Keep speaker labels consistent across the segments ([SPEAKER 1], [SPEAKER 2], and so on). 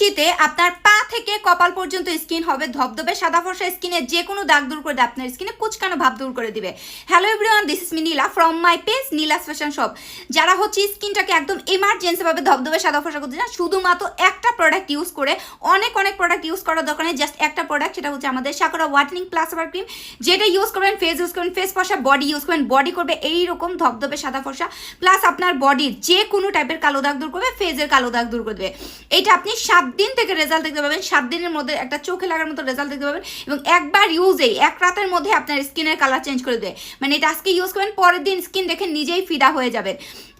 [SPEAKER 1] শীতে আপনার পা থেকে কপাল পর্যন্ত স্কিন হবে ধবধবে সাদা ফর্সা, স্কিনে যে কোনো দাগ দূর করে দেবে, আপনার স্কিনে কুচকানো ভাব দূর করে দিবে। Hello everyone, this is me Nila from my page Neela's fashion shop. যারা হচ্ছে স্কিনটাকে একদম এমার্জেন্সি ভাবে ধবধবে সাদা ফর্সা করতে চান, শুধুমাত্র একটা প্রোডাক্ট ইউজ করে, অনেক প্রোডাক্ট ইউজ করার দরকার নেই, জাস্ট একটা প্রোডাক্ট, সেটা হচ্ছে আমাদের সাকুরা হোয়াইটেনিং প্লাস আবার ক্রিম। যেটা ইউজ করবেন ফেস ইউজ করবেন ফেস ফর্সা, বডি ইউজ করবেন বডি করবে এইরকম ধবধবে সাদা ফর্সা, প্লাস আপনার বডির যে কোনো টাইপের কালো দাগ দূর করবে, ফেসের কালো দাগ দূর করে দেবে। এটা আপনি 7 দিন থেকে রেজাল্ট দেখতে পাবেন, 7 দিনের মধ্যে একটা চোখে লাগার মতো রেজাল্ট দেখতে পাবেন, এবং একবার ইউজেই এক রাতের মধ্যে আপনার স্কিনের কালার চেঞ্জ করে দেবে। মানে এটা আজকে ইউজ করবেন, পরের দিন স্কিন দেখে নিজেই ফিদা হয়ে যাবেন।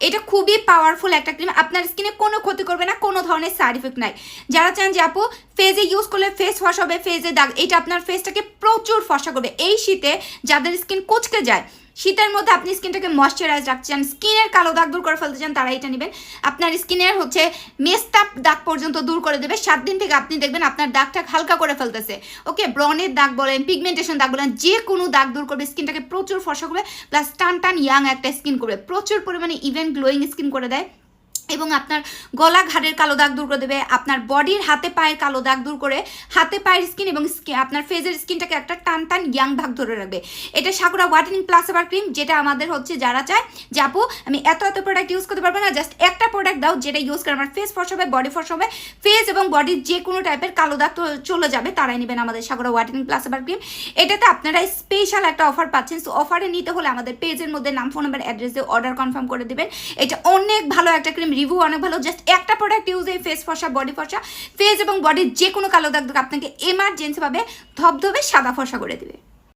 [SPEAKER 1] এটা খুবই পাওয়ারফুল একটা ক্রিম, আপনার স্কিনে কোনো ক্ষতি করবে না, কোনো ধরনের সাইড ইফেক্ট নাই। যারা চান যে আপু ফেসে ইউজ করলে ফেস ওয়াশ হবে, ফেসে দাগ, এটা আপনার ফেসটাকে প্রচুর ফর্সা করবে। এই শীতে যাদের স্কিন কুচকে যায়, শীতের মধ্যে আপনি স্কিনটাকে ময়শ্চারাইজ রাখতে চান, স্কিনের কালো দাগ দূর করে ফেলতে চান, তারা এটা নেবেন। আপনার স্কিনের হচ্ছে মেস্ট আপ দাগ পর্যন্ত দূর করে দেবে। 7 দিন থেকে আপনি দেখবেন আপনার দাগটা হালকা করে ফেলতেছে। ওকে, ব্রনের দাগ বলেন, পিগমেন্টেশন দাগ বলেন, যে কোনো দাগ দূর করবে, স্কিনটাকে প্রচুর ফর্সা করবে, প্লাস টান ইয়াং একটা স্কিন করবে, প্রচুর পরিমাণে ইভেন গ্লোয়িং স্কিন করে দেয়। এবং আপনার গলা ঘাড়ের কালো দাগ দূর করে দেবে, আপনার বডির হাতে পায়ের কালো দাগ দূর করে হাতে পায়ের স্কিন এবং আপনার ফেসের স্কিনটাকে একটা টান ইয়াং ভাগ ধরে রাখবে। এটা সাকুরা হোয়াইটেনিং প্লাস আবার ক্রিম, যেটা আমাদের হচ্ছে যারা চায় যে আপু আমি এত প্রোডাক্ট ইউজ করতে পারবো না, জাস্ট একটা প্রোডাক্ট দাও যেটা ইউজ করে আমার ফেস ফর্সা হবে, বডি ফর্সা হবে, ফেস এবং বডির যে কোনো টাইপের কালো দাগ চলে যাবে, তারাই নেবেন আমাদের সাকুরা হোয়াইটেনিং প্লাস আবার ক্রিম। এটাতে আপনারা স্পেশাল একটা অফার পাচ্ছেন। সো অফারে নিতে হলে আমাদের পেজের মধ্যে নাম, ফোন নাম্বার, অ্যাড্রেস দিয়ে অর্ডার কনফার্ম করে দেবেন। এটা অনেক ভালো একটা ক্রিম, রিভিউ অনেক ভালো। জাস্ট একটা প্রোডাক্ট ইউজ এই ফেস ফর্সা, বডি ফর্সা, ফেস এবং বডির যে কোনো কালো দাগ আপনাকে এমার্জেন্সি ভাবে ধবধবে সাদা ফর্সা করে দেবে।